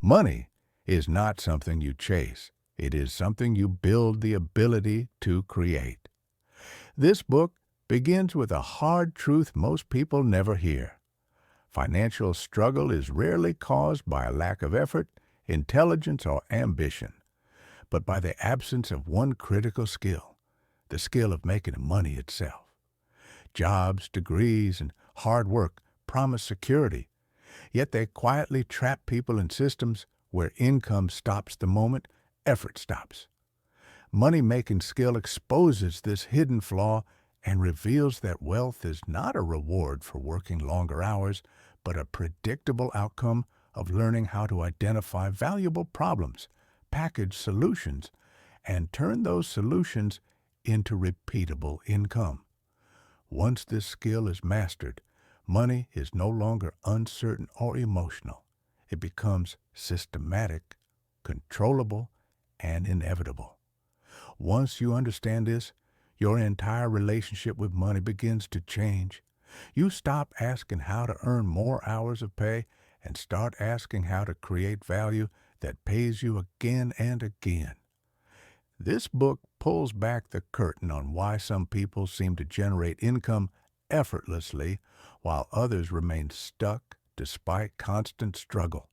Money is not something you chase. It is something you build the ability to create. This book begins with a hard truth most people never hear. Financial struggle is rarely caused by a lack of effort, intelligence, or ambition, but by the absence of one critical skill, the skill of making money itself. Jobs, degrees, and hard work promise security, yet they quietly trap people in systems where income stops the moment effort stops. Money-making skill exposes this hidden flaw and reveals that wealth is not a reward for working longer hours, but a predictable outcome of learning how to identify valuable problems, package solutions, and turn those solutions into repeatable income. Once this skill is mastered, money is no longer uncertain or emotional. It becomes systematic, controllable, and inevitable. Once you understand this, your entire relationship with money begins to change. You stop asking how to earn more hours of pay and start asking how to create value that pays you again and again. This book pulls back the curtain on why some people seem to generate income effortlessly while others remain stuck despite constant struggle.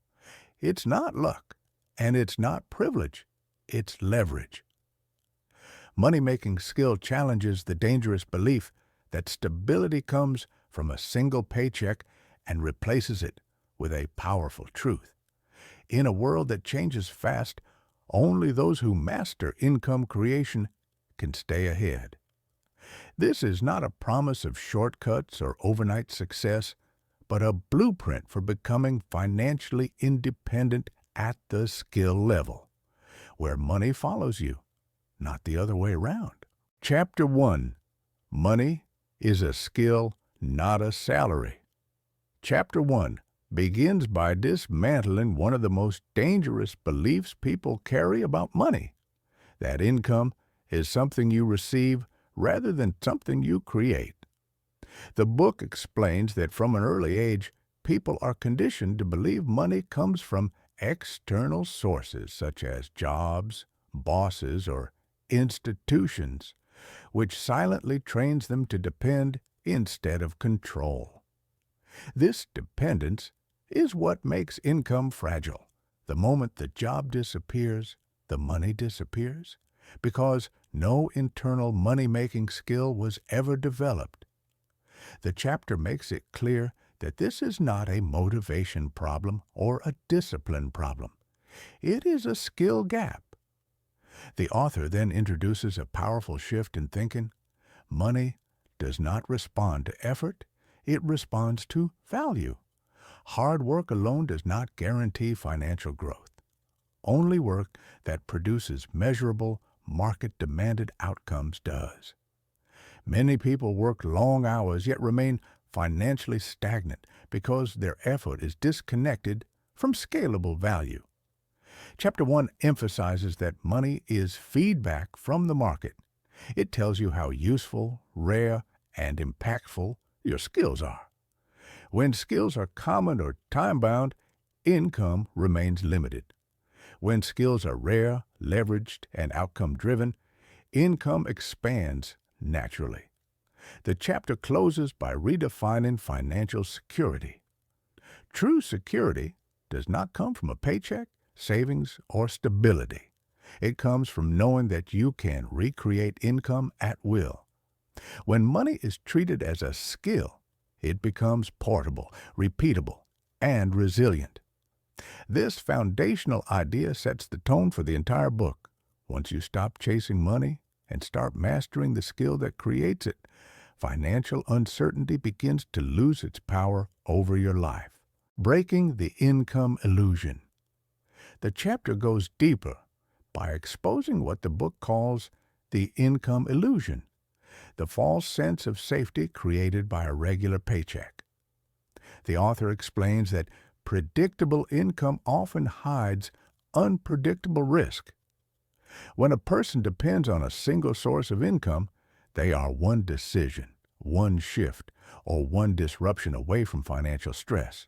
It's not luck, and it's not privilege. It's leverage. Money-making skill challenges the dangerous belief that stability comes from a single paycheck and replaces it with a powerful truth. In a world that changes fast, only those who master income creation can stay ahead. This is not a promise of shortcuts or overnight success, but a blueprint for becoming financially independent at the skill level, where money follows you, not the other way around. Chapter 1. Money is a skill, not a salary. Chapter 1 begins by dismantling one of the most dangerous beliefs people carry about money, that income is something you receive rather than something you create. The book explains that from an early age, people are conditioned to believe money comes from external sources such as jobs, bosses, or institutions, which silently trains them to depend instead of control. This dependence is what makes income fragile. The moment the job disappears, the money disappears, because no internal money-making skill was ever developed. The chapter makes it clear that this is not a motivation problem or a discipline problem. It is a skill gap. The author then introduces a powerful shift in thinking. Money does not respond to effort, it responds to value. Hard work alone does not guarantee financial growth. Only work that produces measurable, market-demanded outcomes does. Many people work long hours yet remain financially stagnant because their effort is disconnected from scalable value. Chapter 1 emphasizes that money is feedback from the market. It tells you how useful, rare, and impactful your skills are. When skills are common or time-bound, income remains limited. When skills are rare, leveraged, and outcome-driven, income expands naturally. The chapter closes by redefining financial security. True security does not come from a paycheck, savings, or stability. It comes from knowing that you can recreate income at will. When money is treated as a skill, it becomes portable, repeatable, and resilient. This foundational idea sets the tone for the entire book. Once you stop chasing money and start mastering the skill that creates it, financial uncertainty begins to lose its power over your life. Breaking the income illusion. The chapter goes deeper by exposing what the book calls the income illusion, the false sense of safety created by a regular paycheck. The author explains that predictable income often hides unpredictable risk. When a person depends on a single source of income, they are one decision, one shift, or one disruption away from financial stress.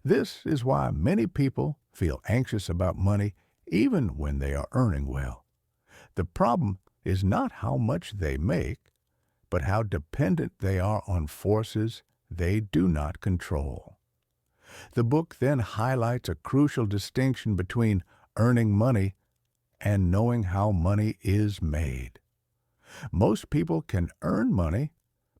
This is why many people feel anxious about money even when they are earning well. The problem is not how much they make, but how dependent they are on forces they do not control. The book then highlights a crucial distinction between earning money and knowing how money is made. Most people can earn money,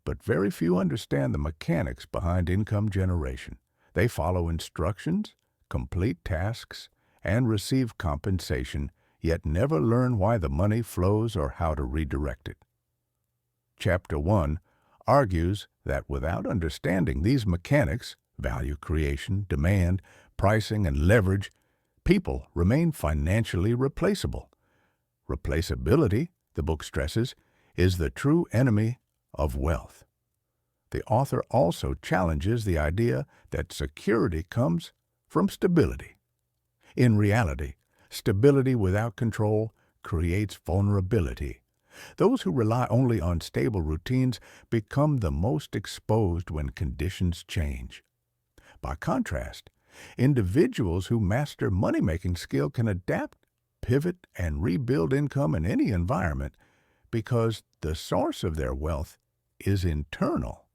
but very few understand the mechanics behind income generation. They follow instructions, complete tasks, and receive compensation, yet never learn why the money flows or how to redirect it. Chapter 1 argues that without understanding these mechanics, value creation, demand, pricing, and leverage, people remain financially replaceable. Replaceability, the book stresses, is the true enemy of wealth. The author also challenges the idea that security comes from stability. In reality, stability without control creates vulnerability. Those who rely only on stable routines become the most exposed when conditions change. By contrast, individuals who master money-making skill can adapt, pivot, and rebuild income in any environment because the source of their wealth is internal.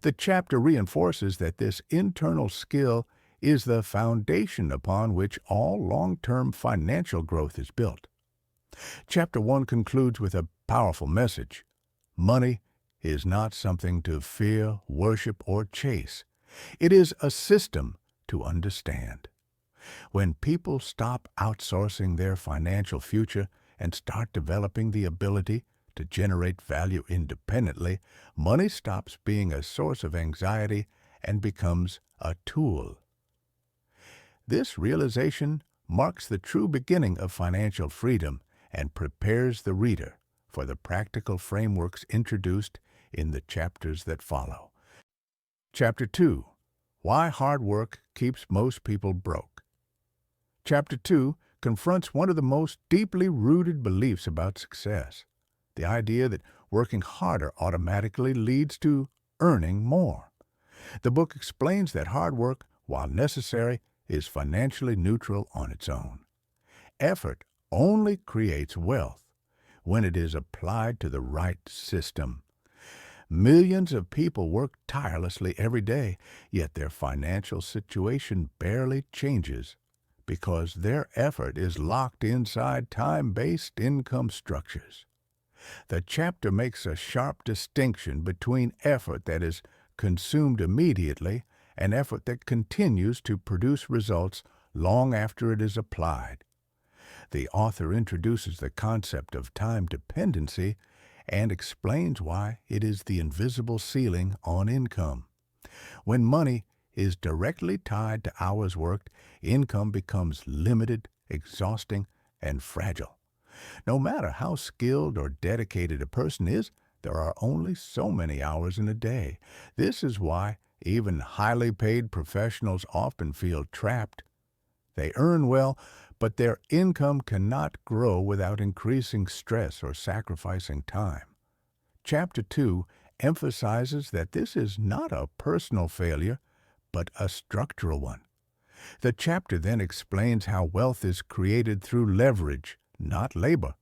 The chapter reinforces that this internal skill is the foundation upon which all long-term financial growth is built. Chapter 1 concludes with a powerful message. Money is not something to fear, worship, or chase. It is a system to understand. When people stop outsourcing their financial future and start developing the ability to generate value independently, money stops being a source of anxiety and becomes a tool. This realization marks the true beginning of financial freedom and prepares the reader for the practical frameworks introduced in the chapters that follow. Chapter 2: Why Hard Work Keeps Most People Broke. Chapter 2 confronts one of the most deeply rooted beliefs about success, the idea that working harder automatically leads to earning more. The book explains that hard work, while necessary, is financially neutral on its own. Effort only creates wealth when it is applied to the right system. Millions of people work tirelessly every day, yet their financial situation barely changes because their effort is locked inside time-based income structures. The chapter makes a sharp distinction between effort that is consumed immediately and effort that continues to produce results long after it is applied. The author introduces the concept of time dependency and explains why it is the invisible ceiling on income. When money is directly tied to hours worked, income becomes limited, exhausting, and fragile. No matter how skilled or dedicated a person is, there are only so many hours in a day. This is why even highly paid professionals often feel trapped. They earn well, but their income cannot grow without increasing stress or sacrificing time. Chapter 2 emphasizes that this is not a personal failure, but a structural one. The chapter then explains how wealth is created through leverage, not labor.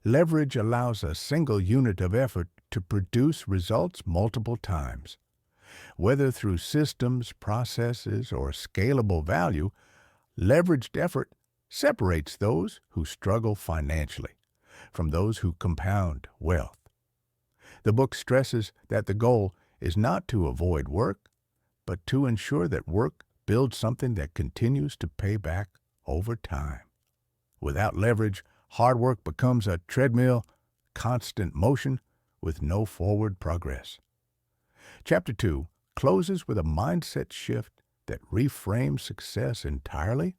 Leverage allows a single unit of effort to produce results multiple times. Whether through systems, processes, or scalable value, leveraged effort separates those who struggle financially from those who compound wealth. The book stresses that the goal is not to avoid work, but to ensure that work builds something that continues to pay back over time. Without leverage, hard work becomes a treadmill, constant motion with no forward progress. Chapter 2 closes with a mindset shift that reframes success entirely.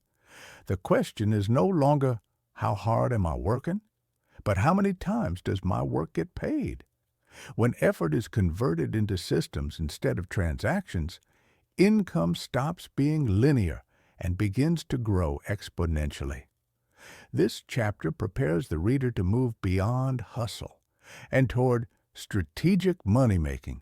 The question is no longer, how hard am I working? But how many times does my work get paid? When effort is converted into systems instead of transactions, income stops being linear and begins to grow exponentially. This chapter prepares the reader to move beyond hustle and toward strategic money-making,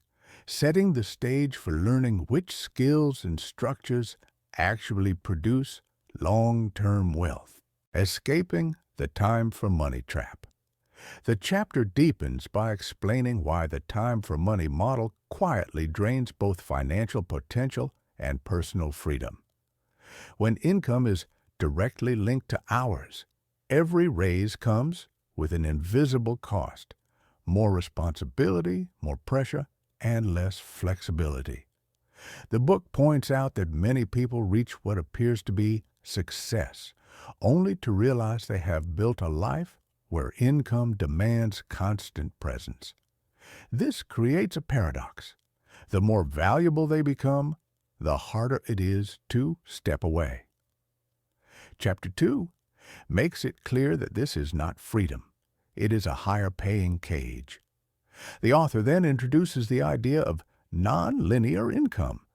setting the stage for learning which skills and structures actually produce long-term wealth. Escaping the time for money trap. The chapter deepens by explaining why the time for money model quietly drains both financial potential and personal freedom. When income is directly linked to hours, every raise comes with an invisible cost: more responsibility, more pressure, and less flexibility. The book points out that many people reach what appears to be success, only to realize they have built a life where income demands constant presence. This creates a paradox. The more valuable they become, the harder it is to step away. Chapter 2 makes it clear that this is not freedom. It is a higher paying cage. The author then introduces the idea of non-linear income,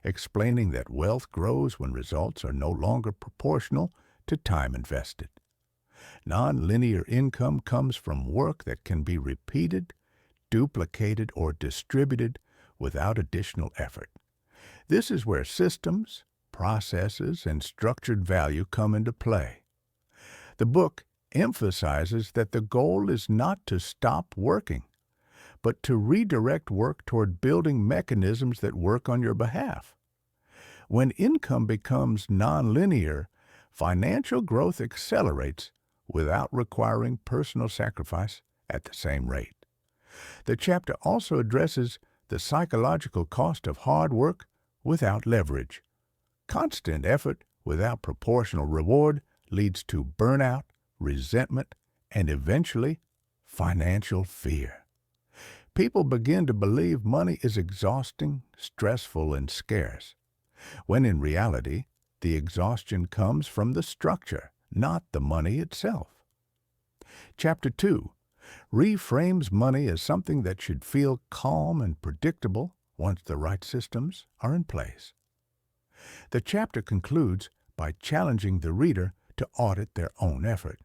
explaining that wealth grows when results are no longer proportional to time invested. Non-linear income comes from work that can be repeated, duplicated, or distributed without additional effort. This is where systems, processes, and structured value come into play. The book emphasizes that the goal is not to stop working, but to redirect work toward building mechanisms that work on your behalf. When income becomes nonlinear, financial growth accelerates without requiring personal sacrifice at the same rate. The chapter also addresses the psychological cost of hard work without leverage. Constant effort without proportional reward leads to burnout, resentment, and eventually financial fear. People begin to believe money is exhausting, stressful, and scarce, when in reality, the exhaustion comes from the structure, not the money itself. Chapter 2 reframes money as something that should feel calm and predictable once the right systems are in place. The chapter concludes by challenging the reader to audit their own effort.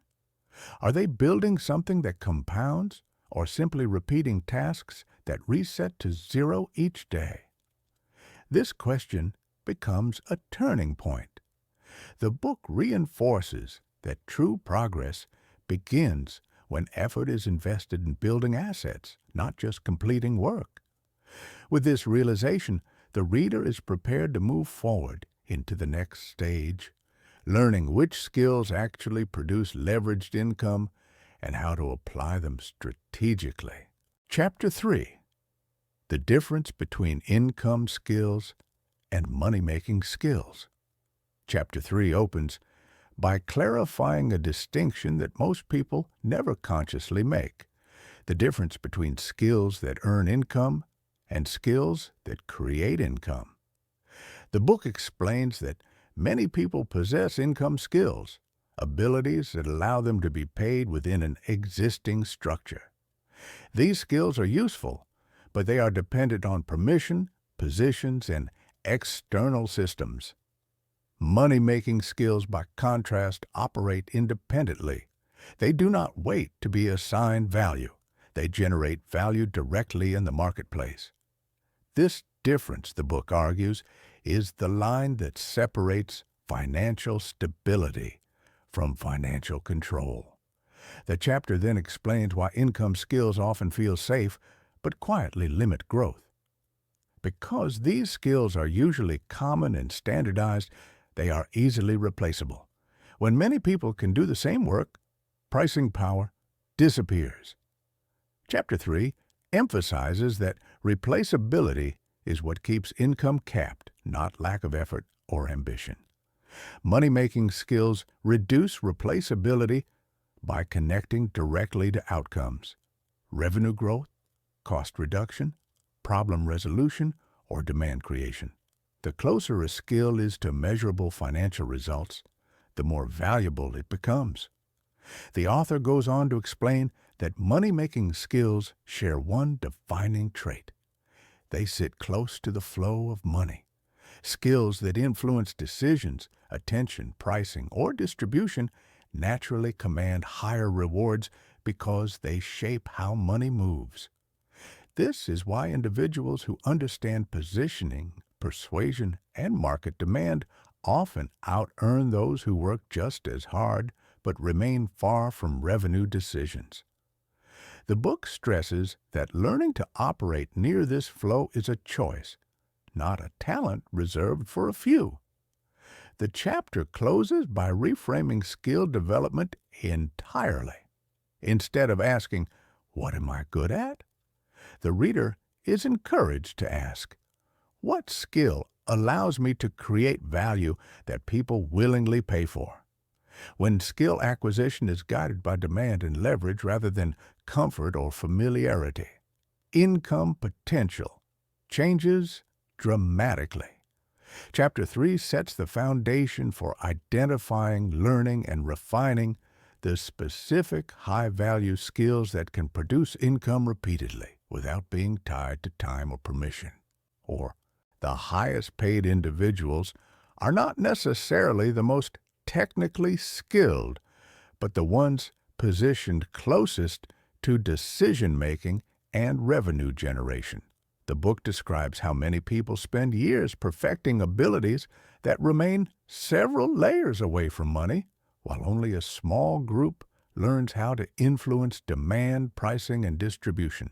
Are they building something that compounds, or simply repeating tasks that reset to zero each day? This question becomes a turning point. The book reinforces that true progress begins when effort is invested in building assets, not just completing work. With this realization, the reader is prepared to move forward into the next stage, learning which skills actually produce leveraged income and how to apply them strategically. Chapter 3: The difference between income skills and money-making skills. Chapter 3 opens by clarifying a distinction that most people never consciously make: the difference between skills that earn income and skills that create income. The book explains that many people possess income skills, abilities that allow them to be paid within an existing structure. These skills are useful, but they are dependent on permission, positions, and external systems. Money-making skills, by contrast, operate independently. They do not wait to be assigned value. They generate value directly in the marketplace. This difference, the book argues, is the line that separates financial stability from financial control. The chapter then explains why income skills often feel safe but quietly limit growth. Because these skills are usually common and standardized, they are easily replaceable. When many people can do the same work, pricing power disappears. Chapter 3 emphasizes that replaceability is what keeps income capped, not lack of effort or ambition. Money-making skills reduce replaceability by connecting directly to outcomes: revenue growth, cost reduction, problem resolution, or demand creation. The closer a skill is to measurable financial results, the more valuable it becomes. The author goes on to explain that money-making skills share one defining trait: they sit close to the flow of money. Skills that influence decisions, attention, pricing, or distribution naturally command higher rewards because they shape how money moves. This is why individuals who understand positioning, persuasion, and market demand often out-earn those who work just as hard but remain far from revenue decisions. The book stresses that learning to operate near this flow is a choice, not a talent reserved for a few. The chapter closes by reframing skill development entirely. Instead of asking, "What am I good at?" the reader is encouraged to ask, "What skill allows me to create value that people willingly pay for?" When skill acquisition is guided by demand and leverage rather than comfort or familiarity, income potential changes dramatically. Chapter 3 sets the foundation for identifying, learning, and refining the specific high-value skills that can produce income repeatedly without being tied to time or permission. Or, the highest-paid individuals are not necessarily the most technically skilled, but the ones positioned closest to decision-making and revenue generation. The book describes how many people spend years perfecting abilities that remain several layers away from money, while only a small group learns how to influence demand, pricing, and distribution.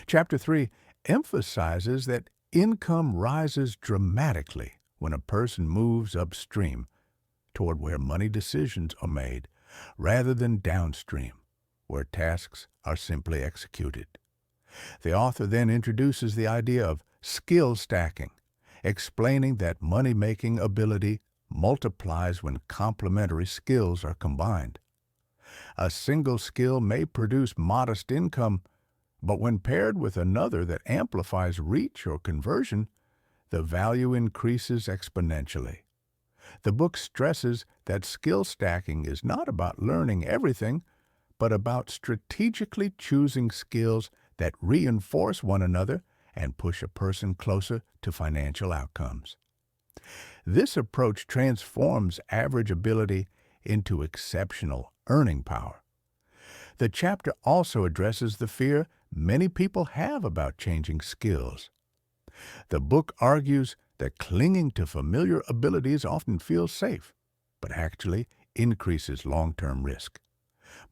Chapter 3 emphasizes that income rises dramatically when a person moves upstream toward where money decisions are made, rather than downstream, where tasks are simply executed. The author then introduces the idea of skill stacking, explaining that money-making ability multiplies when complementary skills are combined. A single skill may produce modest income, but when paired with another that amplifies reach or conversion, the value increases exponentially. The book stresses that skill stacking is not about learning everything, but about strategically choosing skills that reinforce one another and push a person closer to financial outcomes. This approach transforms average ability into exceptional earning power. The chapter also addresses the fear many people have about changing skills. The book argues that clinging to familiar abilities often feels safe, but actually increases long-term risk.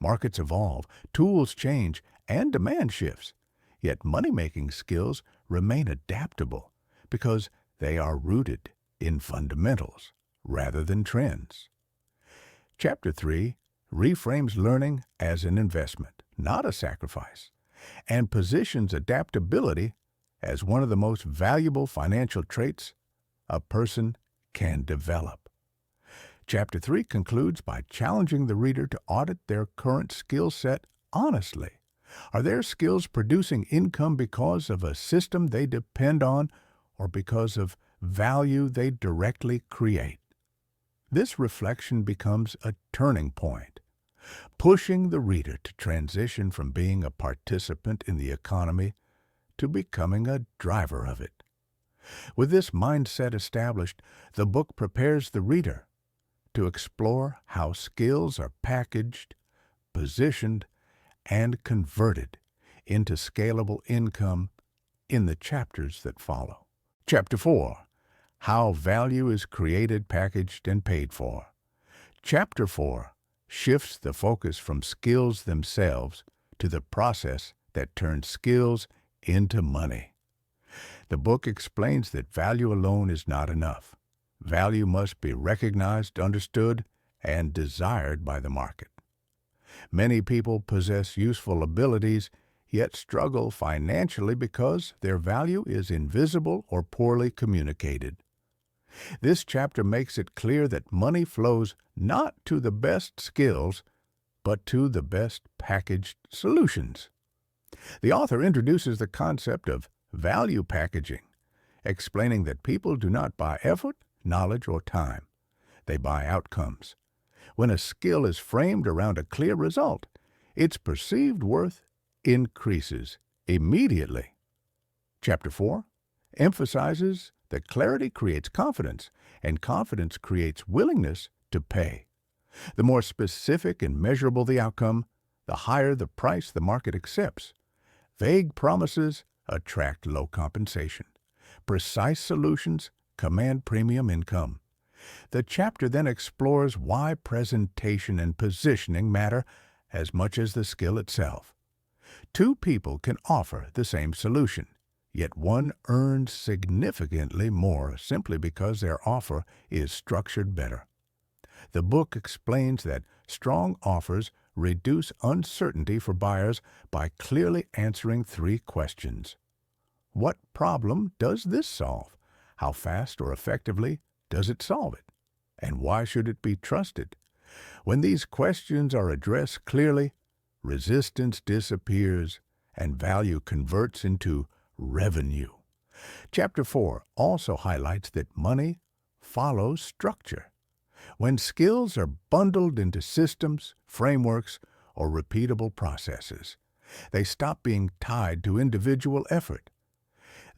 Markets evolve, tools change, and demand shifts, yet money-making skills remain adaptable because they are rooted in fundamentals rather than trends. Chapter 3 reframes learning as an investment, not a sacrifice, and positions adaptability as one of the most valuable financial traits a person can develop. Chapter 3 concludes by challenging the reader to audit their current skill set honestly. Are their skills producing income because of a system they depend on or because of value they directly create? This reflection becomes a turning point, pushing the reader to transition from being a participant in the economy to becoming a driver of it. With this mindset established, the book prepares the reader to explore how skills are packaged, positioned, and converted into scalable income in the chapters that follow. Chapter 4: How Value is Created, Packaged, and Paid For. Chapter 4 shifts the focus from skills themselves to the process that turns skills into money. The book explains that value alone is not enough. Value must be recognized, understood, and desired by the market. Many people possess useful abilities, yet struggle financially because their value is invisible or poorly communicated. This chapter makes it clear that money flows not to the best skills, but to the best packaged solutions. The author introduces the concept of value packaging, explaining that people do not buy effort, knowledge, or time. They buy outcomes. When a skill is framed around a clear result, its perceived worth increases immediately. Chapter 4 emphasizes that clarity creates confidence, and confidence creates willingness to pay. The more specific and measurable the outcome, the higher the price the market accepts. Vague promises attract low compensation. Precise solutions command premium income. The chapter then explores why presentation and positioning matter as much as the skill itself. Two people can offer the same solution, yet one earns significantly more simply because their offer is structured better. The book explains that strong offers reduce uncertainty for buyers by clearly answering three questions. What problem does this solve? How fast or effectively does it solve it? And why should it be trusted? When these questions are addressed clearly, resistance disappears and value converts into revenue. Chapter 4 also highlights that money follows structure. When skills are bundled into systems, frameworks, or repeatable processes, they stop being tied to individual effort.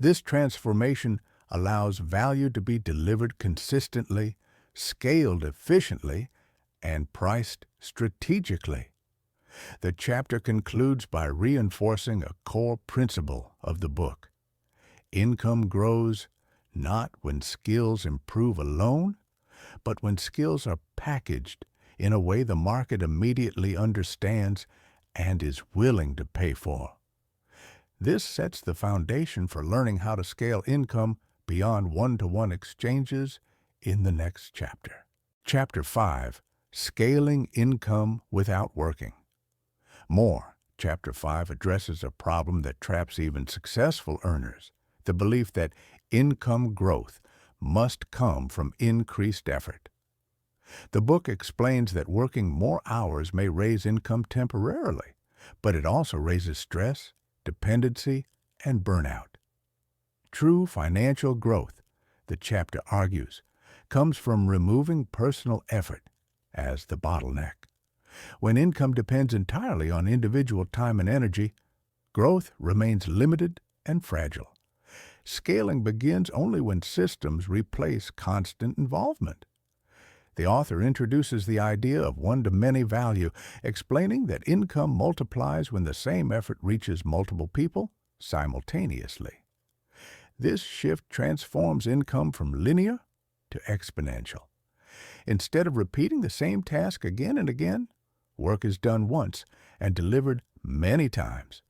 This transformation allows value to be delivered consistently, scaled efficiently, and priced strategically. The chapter concludes by reinforcing a core principle of the book. Income grows not when skills improve alone, but when skills are packaged in a way the market immediately understands and is willing to pay for. This sets the foundation for learning how to scale income beyond one-to-one exchanges in the next chapter. Chapter 5, Scaling Income Without Working. Chapter 5 addresses a problem that traps even successful earners, the belief that income growth must come from increased effort. The book explains that working more hours may raise income temporarily, but it also raises stress, dependency, and burnout. True financial growth, the chapter argues, comes from removing personal effort as the bottleneck. When income depends entirely on individual time and energy, growth remains limited and fragile. Scaling begins only when systems replace constant involvement. The author introduces the idea of one-to-many value, explaining that income multiplies when the same effort reaches multiple people simultaneously. This shift transforms income from linear to exponential. Instead of repeating the same task again and again, work is done once and delivered many times.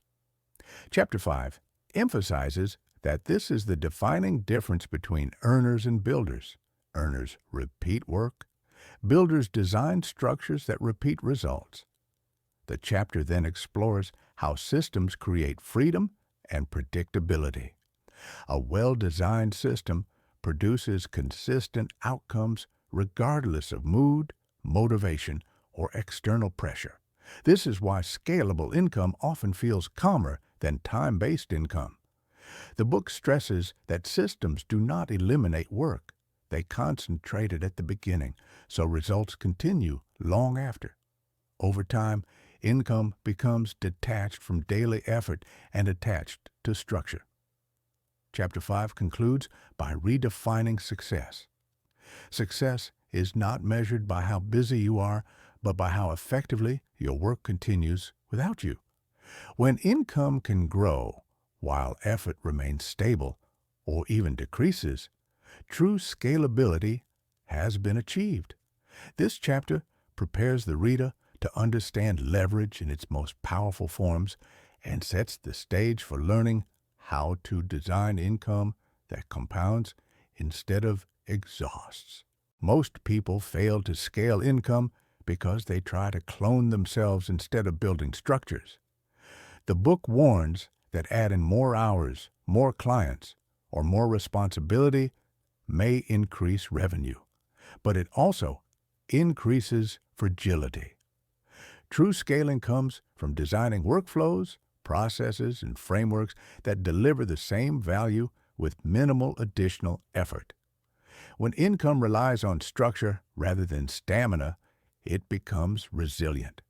Chapter 5 emphasizes that this is the defining difference between earners and builders. Earners repeat work. Builders design structures that repeat results. The chapter then explores how systems create freedom and predictability. A well-designed system produces consistent outcomes regardless of mood, motivation, or external pressure. This is why scalable income often feels calmer than time-based income. The book stresses that systems do not eliminate work. They concentrate it at the beginning, so results continue long after. Over time, income becomes detached from daily effort and attached to structure. Chapter 5 concludes by redefining success. Success is not measured by how busy you are, but by how effectively your work continues without you. When income can grow while effort remains stable or even decreases, true scalability has been achieved. This chapter prepares the reader to understand leverage in its most powerful forms and sets the stage for learning how to design income that compounds instead of exhausts. Most people fail to scale income because they try to clone themselves instead of building structures. The book warns that adding more hours, more clients, or more responsibility may increase revenue, but it also increases fragility. True scaling comes from designing workflows, processes, and frameworks that deliver the same value with minimal additional effort. When income relies on structure rather than stamina, it becomes resilient.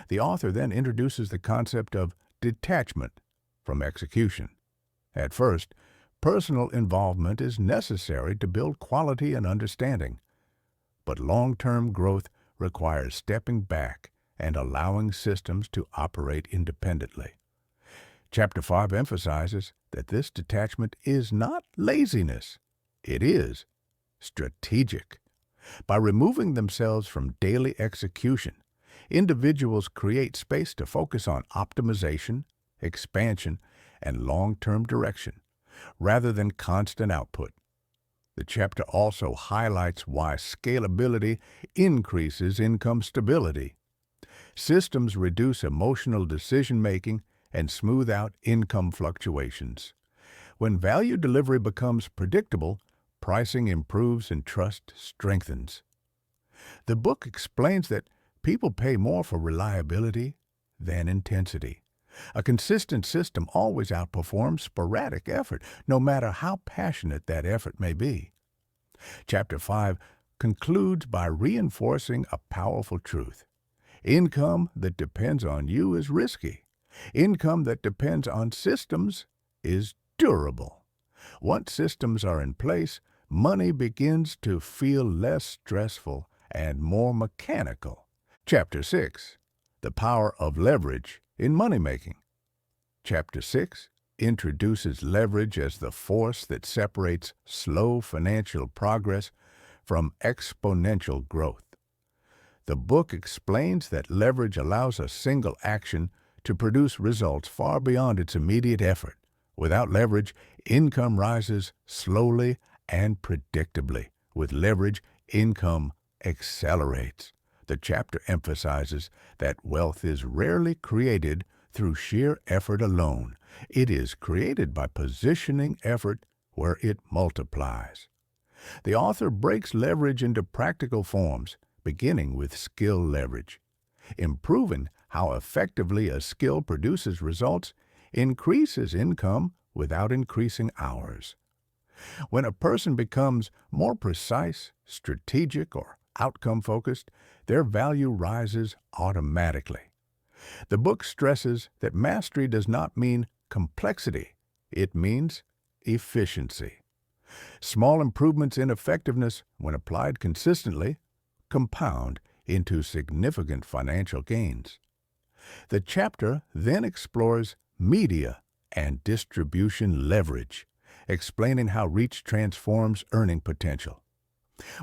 The author then introduces the concept of detachment from execution. At first, personal involvement is necessary to build quality and understanding, but long-term growth requires stepping back and allowing systems to operate independently. Chapter 5 emphasizes that this detachment is not laziness. It is strategic. By removing themselves from daily execution, individuals create space to focus on optimization, expansion, and long-term direction, rather than constant output. The chapter also highlights why scalability increases income stability. Systems reduce emotional decision-making and smooth out income fluctuations. When value delivery becomes predictable, pricing improves and trust strengthens. The book explains that people pay more for reliability than intensity. A consistent system always outperforms sporadic effort, no matter how passionate that effort may be. Chapter 5 concludes by reinforcing a powerful truth. Income that depends on you is risky. Income that depends on systems is durable. Once systems are in place, money begins to feel less stressful and more mechanical. Chapter 6. The Power of Leverage in Money-Making. Chapter 6 introduces leverage as the force that separates slow financial progress from exponential growth. The book explains that leverage allows a single action to produce results far beyond its immediate effort. Without leverage, income rises slowly and predictably. With leverage, income accelerates. The chapter emphasizes that wealth is rarely created through sheer effort alone. It is created by positioning effort where it multiplies. The author breaks leverage into practical forms, beginning with skill leverage. Improving how effectively a skill produces results increases income without increasing hours. When a person becomes more precise, strategic, or outcome-focused, their value rises automatically. The book stresses that mastery does not mean complexity. It means efficiency. Small improvements in effectiveness, when applied consistently, compound into significant financial gains. The chapter then explores media and distribution leverage, explaining how reach transforms earning potential.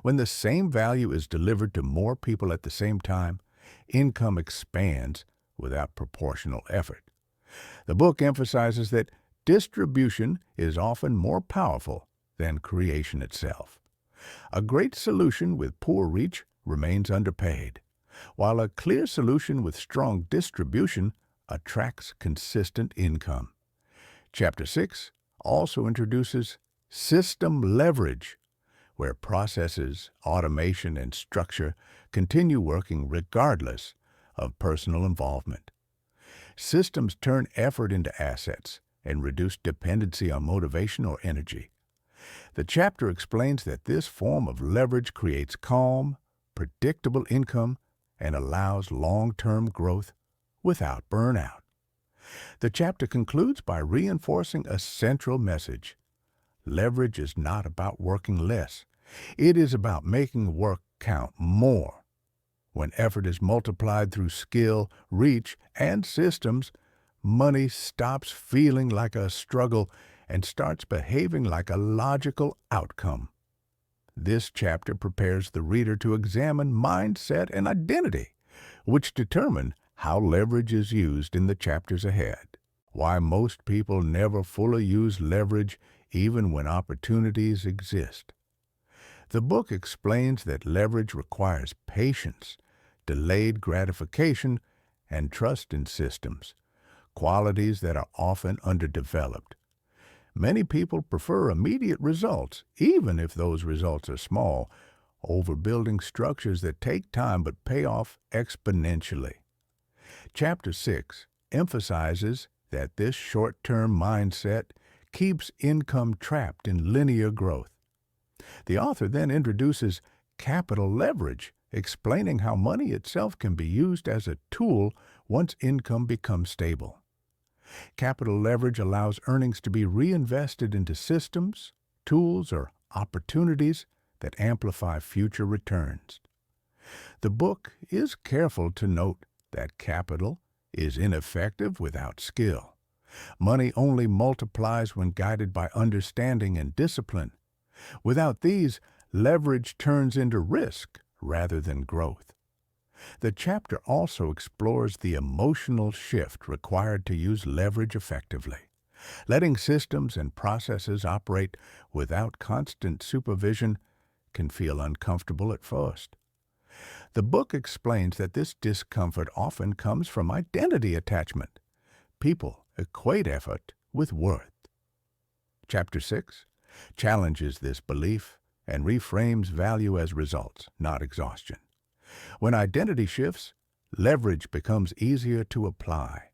When the same value is delivered to more people at the same time, income expands without proportional effort. The book emphasizes that distribution is often more powerful than creation itself. A great solution with poor reach remains underpaid, while a clear solution with strong distribution attracts consistent income. Chapter 6 also introduces system leverage, where processes, automation, and structure continue working regardless of personal involvement. Systems turn effort into assets and reduce dependency on motivation or energy. The chapter explains that this form of leverage creates calm, predictable income and allows long-term growth without burnout. The chapter concludes by reinforcing a central message. Leverage is not about working less. It is about making work count more. When effort is multiplied through skill, reach, and systems, money stops feeling like a struggle and starts behaving like a logical outcome. This chapter prepares the reader to examine mindset and identity, which determine how leverage is used in the chapters ahead. Why most people never fully use leverage even when opportunities exist. The book explains that leverage requires patience, delayed gratification, and trust in systems, qualities that are often underdeveloped. Many people prefer immediate results, even if those results are small, over building structures that take time but pay off exponentially. Chapter 6 emphasizes that this short-term mindset keeps income trapped in linear growth. The author then introduces capital leverage, explaining how money itself can be used as a tool once income becomes stable. Capital leverage allows earnings to be reinvested into systems, tools, or opportunities that amplify future returns. The book is careful to note that capital is ineffective without skill. Money only multiplies when guided by understanding and discipline. Without these, leverage turns into risk rather than growth. The chapter also explores the emotional shift required to use leverage effectively. Letting systems and processes operate without constant supervision can feel uncomfortable at first. The book explains that this discomfort often comes from identity attachment. People equate effort with worth. Chapter 6 challenges this belief and reframes value as results, not exhaustion. When identity shifts, leverage becomes easier to apply.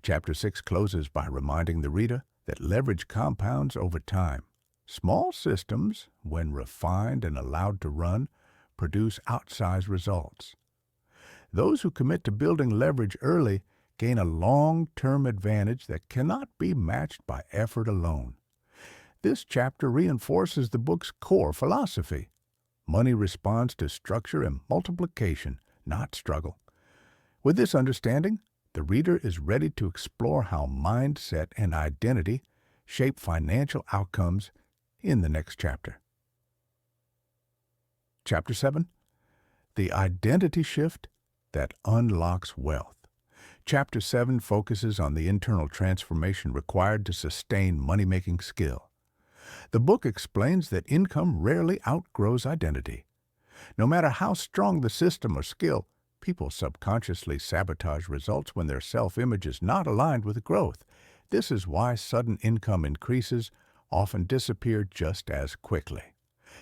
Chapter 6 closes by reminding the reader that leverage compounds over time. Small systems, when refined and allowed to run, produce outsized results. Those who commit to building leverage early gain a long-term advantage that cannot be matched by effort alone. This chapter reinforces the book's core philosophy. Money responds to structure and multiplication, not struggle. With this understanding, the reader is ready to explore how mindset and identity shape financial outcomes in the next chapter. Chapter 7 The Identity Shift That Unlocks Wealth. Chapter 7 focuses on the internal transformation required to sustain money-making skill. The book explains that income rarely outgrows identity. No matter how strong the system or skill, people subconsciously sabotage results when their self-image is not aligned with growth. This is why sudden income increases often disappear just as quickly.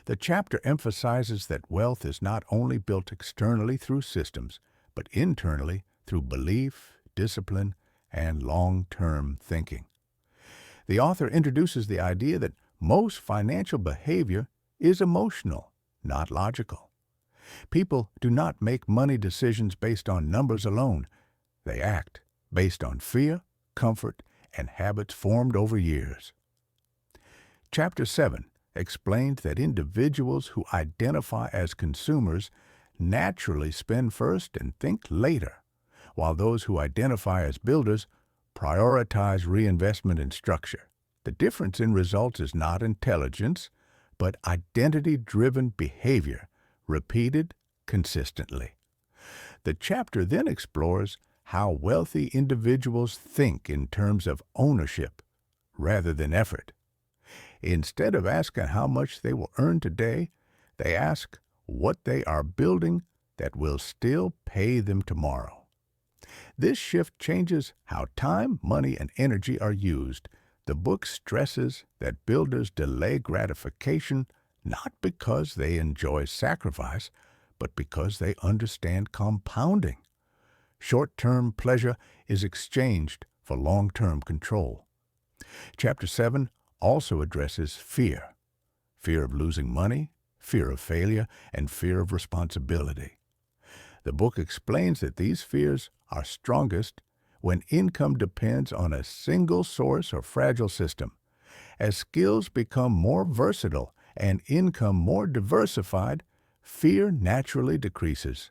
The chapter emphasizes that wealth is not only built externally through systems, but internally through belief, discipline, and long-term thinking. The author introduces the idea that most financial behavior is emotional, not logical. People do not make money decisions based on numbers alone. They act based on fear, comfort, and habits formed over years. Chapter 7 explains that individuals who identify as consumers naturally spend first and think later, while those who identify as builders prioritize reinvestment and structure. The difference in results is not intelligence, but identity-driven behavior, repeated consistently. The chapter then explores how wealthy individuals think in terms of ownership rather than effort. Instead of asking how much they will earn today, they ask what they are building that will still pay them tomorrow. This shift changes how time, money, and energy are used. The book stresses that builders delay gratification not because they enjoy sacrifice, but because they understand compounding. Short-term pleasure is exchanged for long-term control. Chapter 7 also addresses fear. Fear of losing money, fear of failure, and fear of responsibility. The book explains that these fears are strongest when income depends on a single source or fragile system. As skills become more versatile and income more diversified, fear naturally decreases.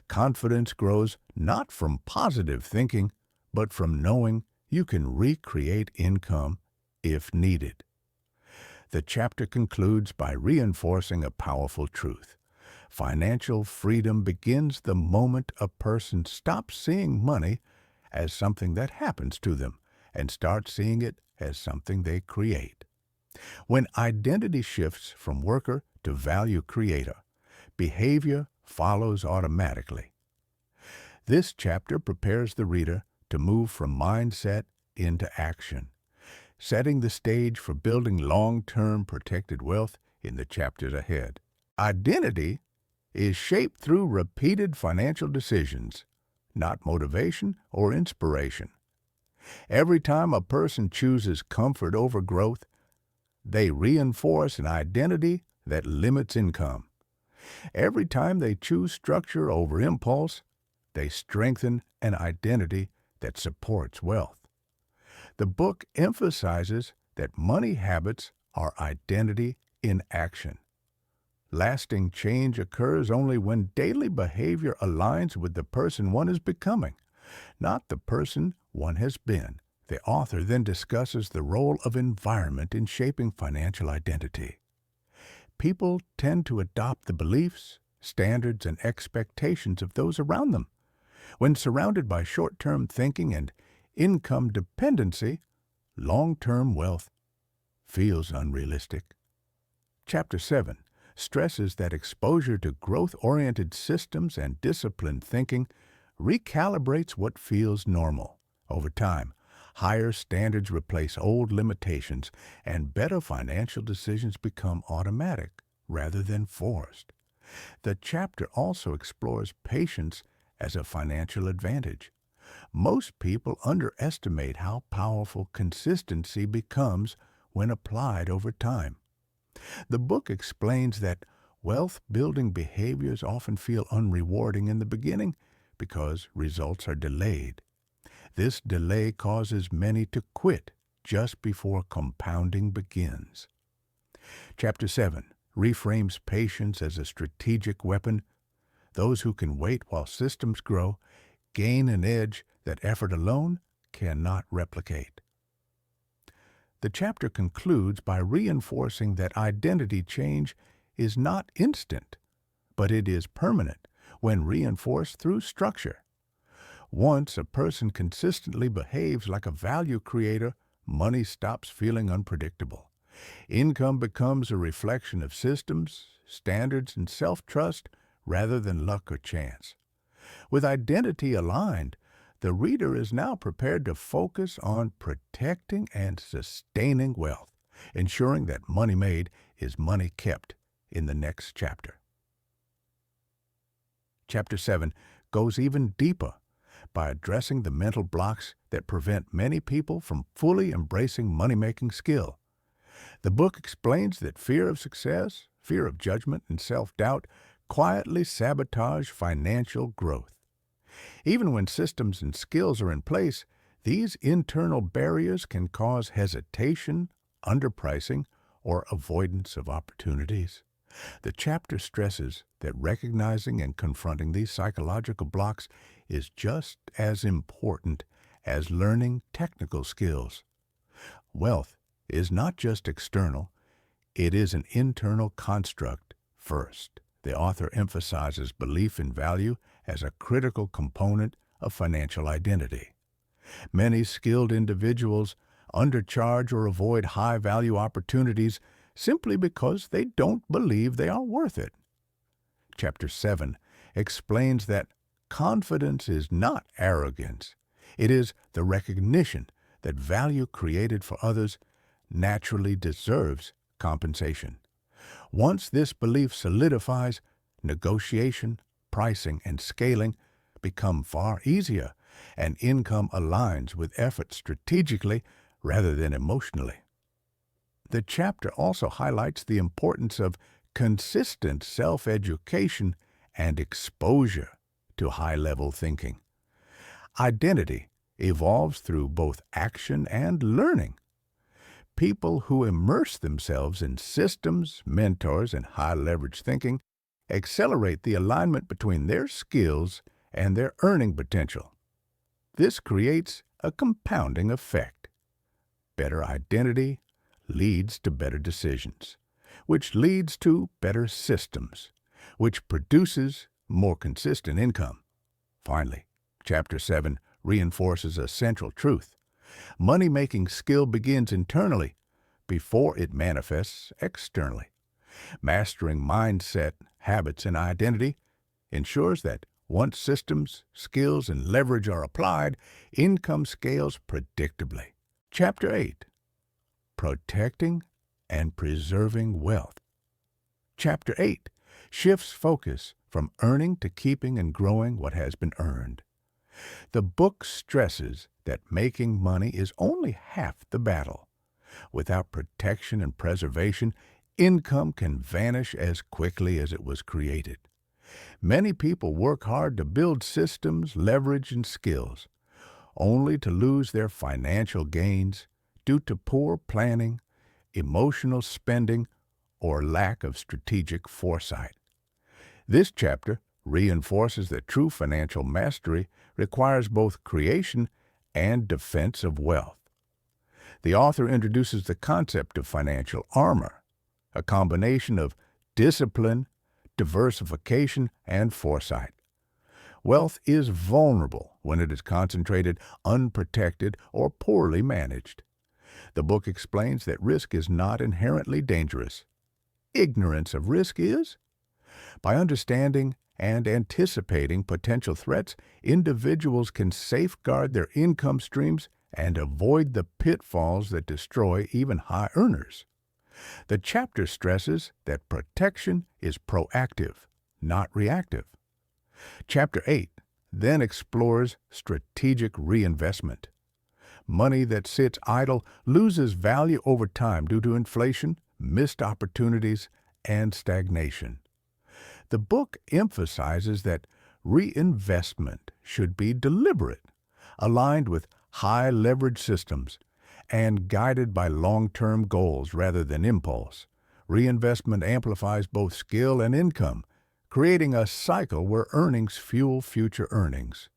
Confidence grows not from positive thinking, but from knowing you can recreate income if needed. The chapter concludes by reinforcing a powerful truth. Financial freedom begins the moment a person stops seeing money as something that happens to them and starts seeing it as something they create. When identity shifts from worker to value creator, behavior follows automatically. This chapter prepares the reader to move from mindset into action, setting the stage for building long-term protected wealth in the chapters ahead. Identity is shaped through repeated financial decisions, not motivation or inspiration. Every time a person chooses comfort over growth, they reinforce an identity that limits income. Every time they choose structure over impulse, they strengthen an identity that supports wealth. The book emphasizes that money habits are identity in action. Lasting change occurs only when daily behavior aligns with the person one is becoming, not the person one has been. The author then discusses the role of environment in shaping financial identity. People tend to adopt the beliefs, standards, and expectations of those around them. When surrounded by short-term thinking and income dependency, long-term wealth feels unrealistic. Chapter 7 stresses that exposure to growth-oriented systems and disciplined thinking recalibrates what feels normal. Over time, higher standards replace old limitations, and better financial decisions become automatic rather than forced. The chapter also explores patience as a financial advantage. Most people underestimate how powerful consistency becomes when applied over time. The book explains that wealth-building behaviors often feel unrewarding in the beginning because results are delayed. This delay causes many to quit just before compounding begins. Chapter 7 reframes patience as a strategic weapon. Those who can wait while systems grow gain an edge that effort alone cannot replicate. The chapter concludes by reinforcing that identity change is not instant, but it is permanent when reinforced through structure. Once a person consistently behaves like a value creator, money stops feeling unpredictable. Income becomes a reflection of systems, standards, and self-trust rather than luck or chance. With identity aligned, the reader is now prepared to focus on protecting and sustaining wealth, ensuring that money made is money kept in the next chapter. Chapter 7 goes even deeper by addressing the mental blocks that prevent many people from fully embracing money-making skill. The book explains that fear of success, fear of judgment, and self-doubt quietly sabotage financial growth. Even when systems and skills are in place, these internal barriers can cause hesitation, underpricing, or avoidance of opportunities. The chapter stresses that recognizing and confronting these psychological blocks is just as important as learning technical skills. Wealth is not just external, it is an internal construct first. The author emphasizes belief in value as a critical component of financial identity. Many skilled individuals undercharge or avoid high-value opportunities simply because they don't believe they are worth it. Chapter 7 explains that confidence is not arrogance. It is the recognition that value created for others naturally deserves compensation. Once this belief solidifies, negotiation, pricing, and scaling become far easier, and income aligns with effort strategically rather than emotionally. The chapter also highlights the importance of consistent self-education and exposure to high-level thinking. Identity evolves through both action and learning. People who immerse themselves in systems, mentors, and high-leverage thinking accelerate the alignment between their skills and their earning potential. This creates a compounding effect. Better identity leads to better decisions, which leads to better systems, which produces more consistent income. Finally, Chapter 7 reinforces a central truth. Money-making skill begins internally before it manifests externally. Mastering mindset, habits, and identity ensures that once systems, skills, and leverage are applied, income scales predictably. Chapter 8. Protecting and preserving wealth. Chapter 8 shifts focus from earning to keeping and growing what has been earned. The book stresses that making money is only half the battle. Without protection and preservation, income can vanish as quickly as it was created. Many people work hard to build systems, leverage, and skills, only to lose their financial gains due to poor planning, emotional spending, or lack of strategic foresight. This chapter reinforces that true financial mastery requires both creation and defense of wealth. The author introduces the concept of financial armor, a combination of discipline, diversification, and foresight. Wealth is vulnerable when it is concentrated, unprotected, or poorly managed. The book explains that risk is not inherently dangerous. Ignorance of risk is. By understanding and anticipating potential threats, individuals can safeguard their income streams and avoid the pitfalls that destroy even high earners. The chapter stresses that protection is proactive, not reactive. Chapter 8 then explores strategic reinvestment. Money that sits idle loses value over time due to inflation, missed opportunities, and stagnation. The book emphasizes that reinvestment should be deliberate, aligned with high-leverage systems, and guided by long-term goals rather than impulse. Reinvestment amplifies both skill and income, creating a cycle where earnings fuel future earnings.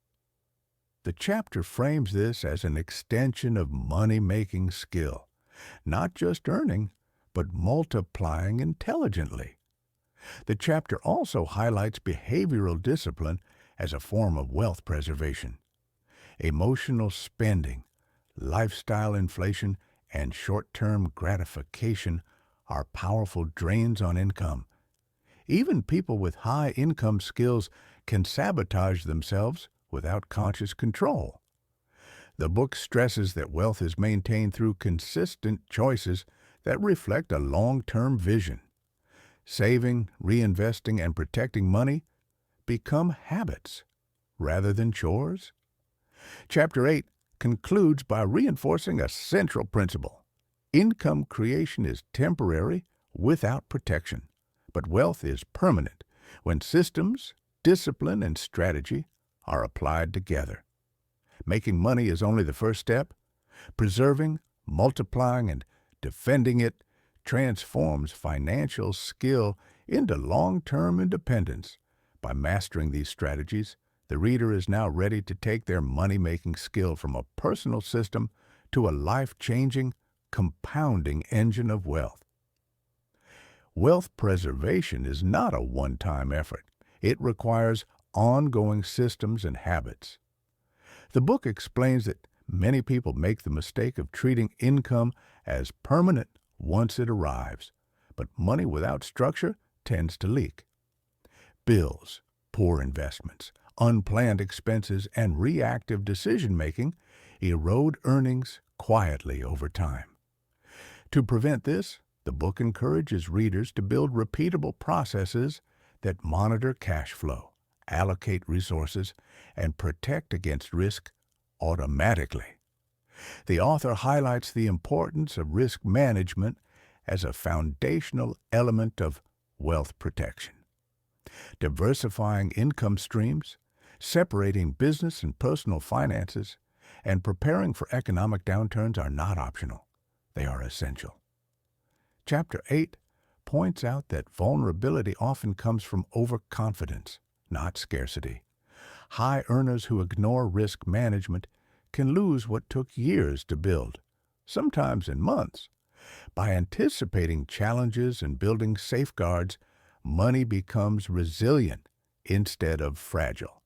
The chapter frames this as an extension of money-making skill, not just earning, but multiplying intelligently. The chapter also highlights behavioral discipline as a form of wealth preservation. Emotional spending, lifestyle inflation, and short-term gratification are powerful drains on income. Even people with high income skills can sabotage themselves without conscious control. The book stresses that wealth is maintained through consistent choices that reflect a long-term vision. Saving, reinvesting, and protecting money become habits rather than chores. Chapter 8 concludes by reinforcing a central principle. Income creation is temporary without protection, but wealth is permanent when systems, discipline, and strategy are applied together. Making money is only the first step. Preserving, multiplying, and defending it transforms financial skill into long-term independence. By mastering these strategies, the reader is now ready to take their money-making skill from a personal system to a life-changing, compounding engine of wealth. Wealth preservation is not a one-time effort. It requires ongoing systems and habits. The book explains that many people make the mistake of treating income as permanent once it arrives, but money without structure tends to leak. Bills, poor investments, unplanned expenses, and reactive decision-making erode earnings quietly over time. To prevent this, the book encourages readers to build repeatable processes that monitor cash flow, allocate resources, and protect against risk automatically. The author highlights the importance of risk management as a foundational element of wealth protection. Diversifying income streams, separating business and personal finances, and preparing for economic downturns are not optional. They are essential. Chapter 8 points out that vulnerability often comes from overconfidence, not scarcity. High earners who ignore risk management can lose what took years to build, sometimes in months. By anticipating challenges and building safeguards, money becomes resilient instead of fragile.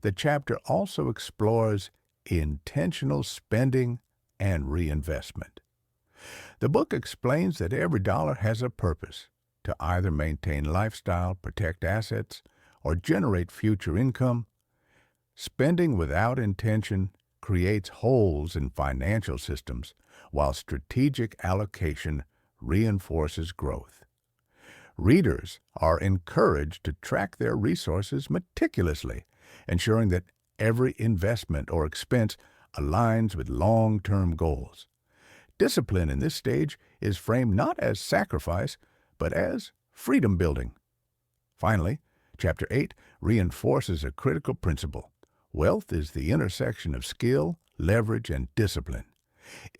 The chapter also explores intentional spending and reinvestment. The book explains that every dollar has a purpose: to either maintain lifestyle, protect assets, or generate future income. Spending without intention creates holes in financial systems, while strategic allocation reinforces growth. Readers are encouraged to track their resources meticulously, ensuring that every investment or expense aligns with long-term goals. Discipline in this stage is framed not as sacrifice, but as freedom building. Finally, Chapter 8 reinforces a critical principle. Wealth is the intersection of skill, leverage, and discipline.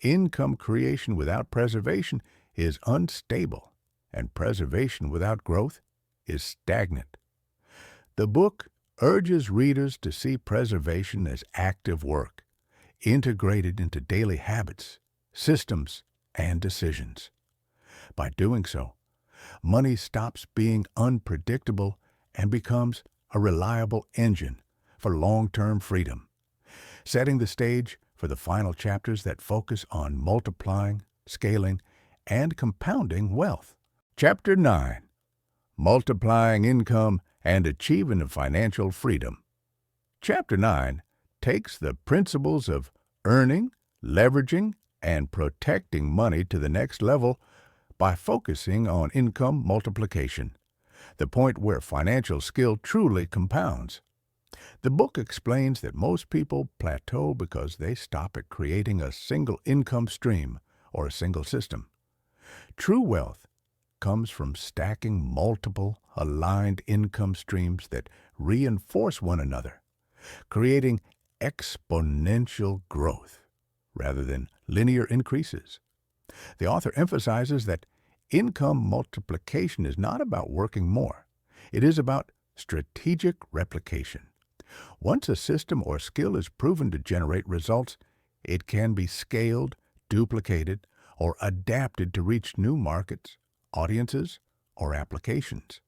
Income creation without preservation is unstable, and preservation without growth is stagnant. The book urges readers to see preservation as active work. integrated into daily habits, systems, and decisions. By doing so, money stops being unpredictable and becomes a reliable engine for long-term freedom, setting the stage for the final chapters that focus on multiplying, scaling, and compounding wealth. Chapter 9: Multiplying Income and Achieving Financial Freedom. Chapter 9 takes the principles of earning, leveraging, and protecting money to the next level by focusing on income multiplication, the point where financial skill truly compounds. The book explains that most people plateau because they stop at creating a single income stream or a single system. True wealth comes from stacking multiple, aligned income streams that reinforce one another, creating exponential growth rather than linear increases. The author emphasizes that income multiplication is not about working more. It is about strategic replication. Once a system or skill is proven to generate results, it can be scaled, duplicated, or adapted to reach new markets, audiences, or applications.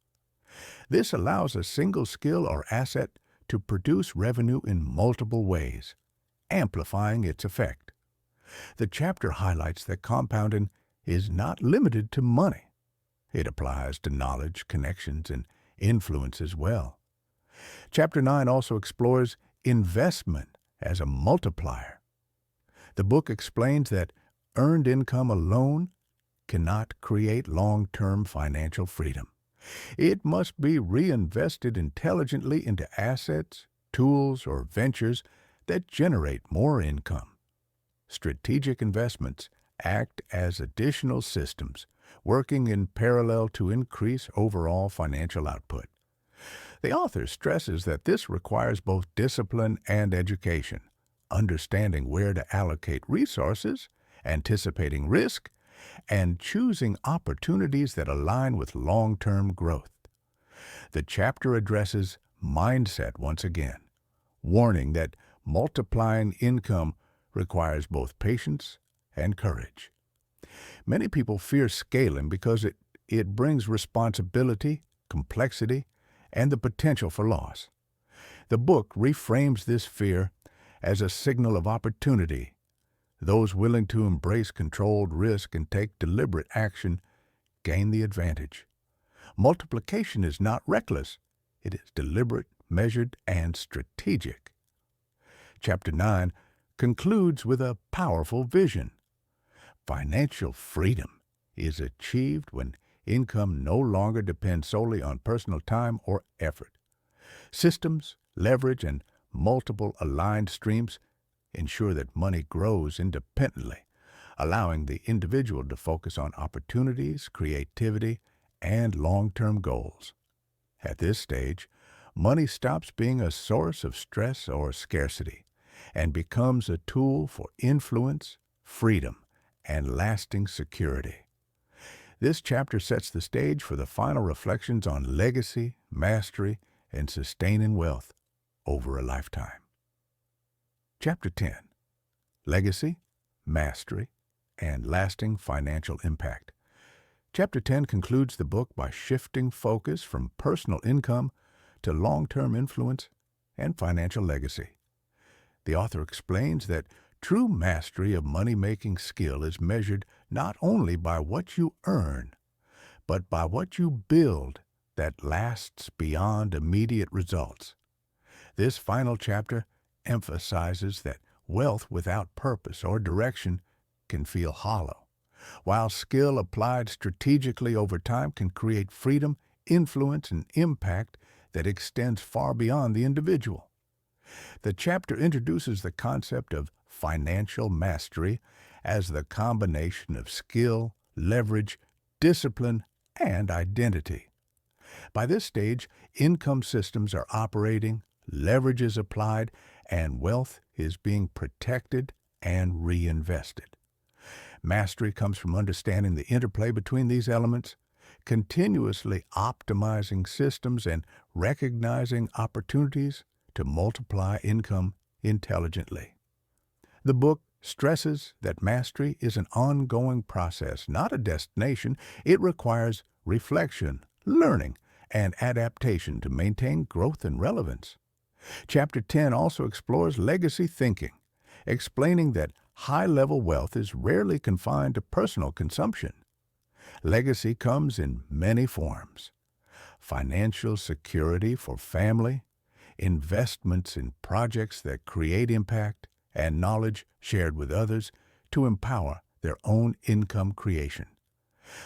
This allows a single skill or asset to produce revenue in multiple ways, amplifying its effect. The chapter highlights that compounding is not limited to money. It applies to knowledge, connections, and influence as well. Chapter 9 also explores investment as a multiplier. The book explains that earned income alone cannot create long-term financial freedom. It must be reinvested intelligently into assets, tools, or ventures that generate more income. Strategic investments act as additional systems, working in parallel to increase overall financial output. The author stresses that this requires both discipline and education, understanding where to allocate resources, anticipating risk, and choosing opportunities that align with long-term growth. The chapter addresses mindset once again, warning that multiplying income requires both patience and courage. Many people fear scaling because it brings responsibility, complexity, and the potential for loss. The book reframes this fear as a signal of opportunity. Those willing to embrace controlled risk and take deliberate action gain the advantage. Multiplication is not reckless. It is deliberate, measured, and strategic. Chapter 9 concludes with a powerful vision. Financial freedom is achieved when income no longer depends solely on personal time or effort. Systems, leverage, and multiple aligned streams ensure that money grows independently, allowing the individual to focus on opportunities, creativity, and long-term goals. At this stage, money stops being a source of stress or scarcity and becomes a tool for influence, freedom, and lasting security. This chapter sets the stage for the final reflections on legacy, mastery, and sustaining wealth over a lifetime. Chapter 10: Legacy, Mastery, and Lasting Financial Impact. Chapter 10 concludes the book by shifting focus from personal income to long-term influence and financial legacy. The author explains that true mastery of money-making skill is measured not only by what you earn, but by what you build that lasts beyond immediate results. This final chapter emphasizes that wealth without purpose or direction can feel hollow, while skill applied strategically over time can create freedom, influence, and impact that extends far beyond the individual. The chapter introduces the concept of financial mastery as the combination of skill, leverage, discipline, and identity. By this stage, income systems are operating, leverage is applied, and wealth is being protected and reinvested. Mastery comes from understanding the interplay between these elements, continuously optimizing systems, and recognizing opportunities to multiply income intelligently. The book stresses that mastery is an ongoing process, not a destination. It requires reflection, learning, and adaptation to maintain growth and relevance. Chapter 10 also explores legacy thinking, explaining that high-level wealth is rarely confined to personal consumption. Legacy comes in many forms: financial security for family, investments in projects that create impact, and knowledge shared with others to empower their own income creation.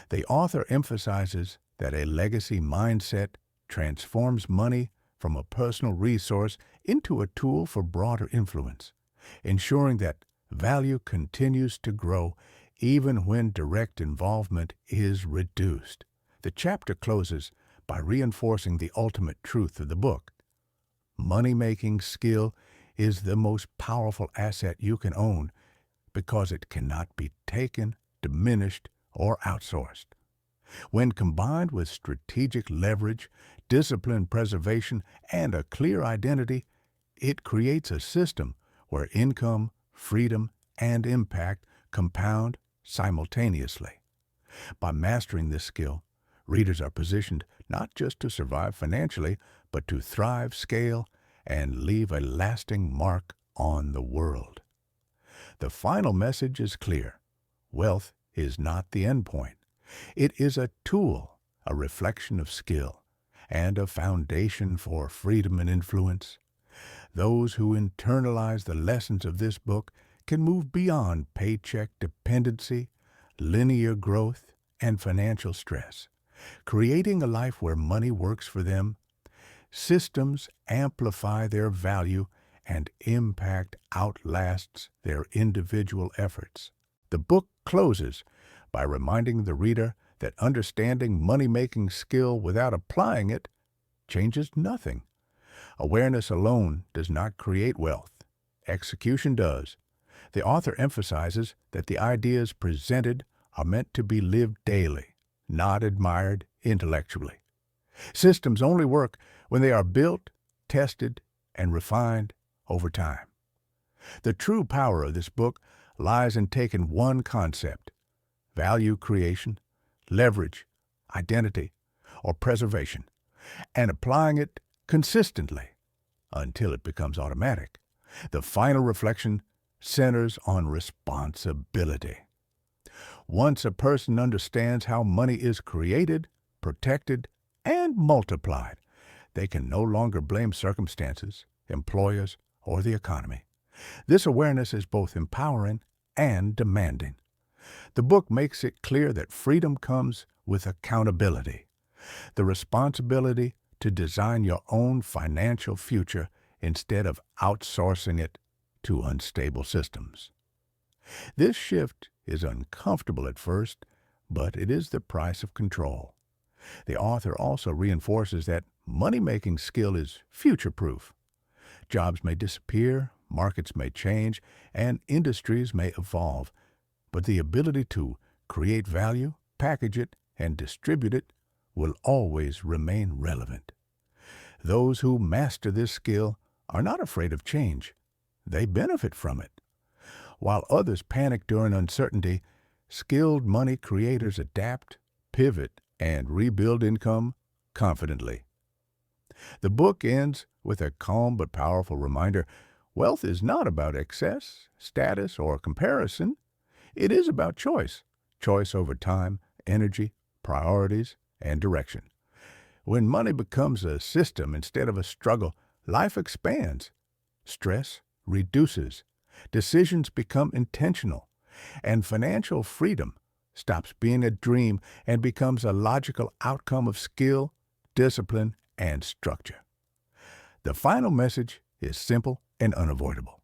The author emphasizes that a legacy mindset transforms money from a personal resource into a tool for broader influence, ensuring that value continues to grow even when direct involvement is reduced. The chapter closes by reinforcing the ultimate truth of the book. Money-making skill is the most powerful asset you can own because it cannot be taken, diminished, or outsourced. When combined with strategic leverage, disciplined preservation, and a clear identity, it creates a system where income, freedom, and impact compound simultaneously. By mastering this skill, readers are positioned not just to survive financially, but to thrive, scale, and leave a lasting mark on the world. The final message is clear. Wealth is not the end point. It is a tool, a reflection of skill, and a foundation for freedom and influence. Those who internalize the lessons of this book can move beyond paycheck dependency, linear growth, and financial stress, creating a life where money works for them. Systems amplify their value, and impact outlasts their individual efforts. The book closes by reminding the reader that understanding money-making skill without applying it changes nothing. Awareness alone does not create wealth. Execution does. The author emphasizes that the ideas presented are meant to be lived daily, not admired intellectually. Systems only work when they are built, tested, and refined over time. The true power of this book lies in taking one concept, value creation, leverage, identity, or preservation, and applying it consistently until it becomes automatic. The final reflection centers on responsibility. Once a person understands how money is created, protected, and multiplied, they can no longer blame circumstances, employers, or the economy. This awareness is both empowering and demanding. The book makes it clear that freedom comes with accountability, the responsibility to design your own financial future instead of outsourcing it to unstable systems. This shift is uncomfortable at first, but it is the price of control. The author also reinforces that money-making skill is future-proof. Jobs may disappear, markets may change, and industries may evolve, but the ability to create value, package it, and distribute it will always remain relevant. Those who master this skill are not afraid of change. They benefit from it. While others panic during uncertainty, skilled money creators adapt, pivot, and rebuild income confidently. The book ends with a calm but powerful reminder: wealth is not about excess, status, or comparison. It is about choice. Choice over time, energy, priorities, and direction. When money becomes a system instead of a struggle, life expands. Stress reduces. Decisions become intentional. And financial freedom stops being a dream and becomes a logical outcome of skill, discipline, and structure. The final message is simple and unavoidable.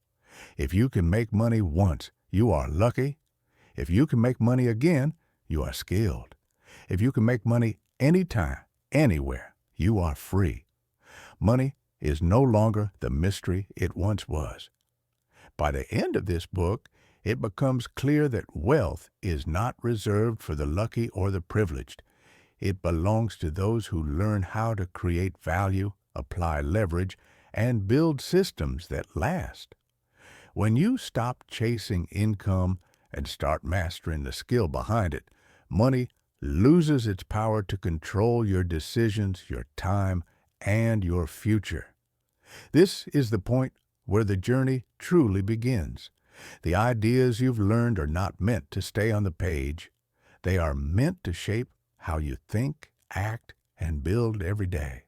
If you can make money once, you are lucky. If you can make money again, you are skilled. If you can make money anytime, anywhere, you are free. Money is no longer the mystery it once was. By the end of this book, it becomes clear that wealth is not reserved for the lucky or the privileged. It belongs to those who learn how to create value, apply leverage, and build systems that last. When you stop chasing income and start mastering the skill behind it, money loses its power to control your decisions, your time, and your future. This is the point where the journey truly begins. The ideas you've learned are not meant to stay on the page. They are meant to shape how you think, act, and build every day.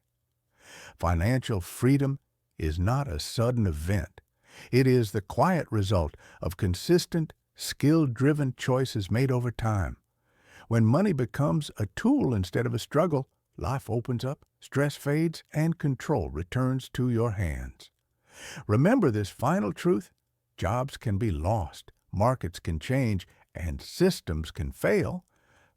Financial freedom is not a sudden event. It is the quiet result of consistent, skill-driven choices made over time. When money becomes a tool instead of a struggle, life opens up, stress fades, and control returns to your hands. Remember this final truth: jobs can be lost, markets can change, and systems can fail,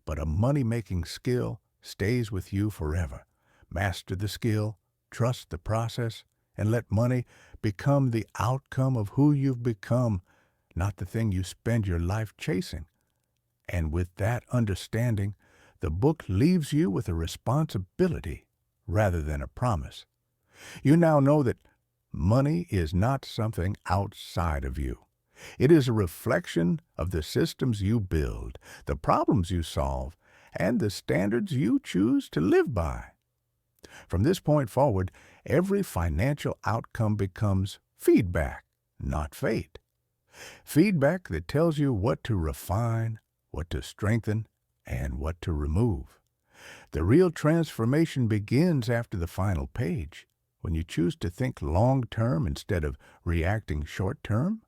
but a money-making skill stays with you forever. Master the skill, trust the process, and let money become the outcome of who you've become, not the thing you spend your life chasing. And with that understanding, the book leaves you with a responsibility rather than a promise. You now know that money is not something outside of you. It is a reflection of the systems you build, the problems you solve, and the standards you choose to live by. From this point forward, every financial outcome becomes feedback, not fate. Feedback that tells you what to refine, what to strengthen, and what to remove. The real transformation begins after the final page, when you choose to think long-term instead of reacting short-term,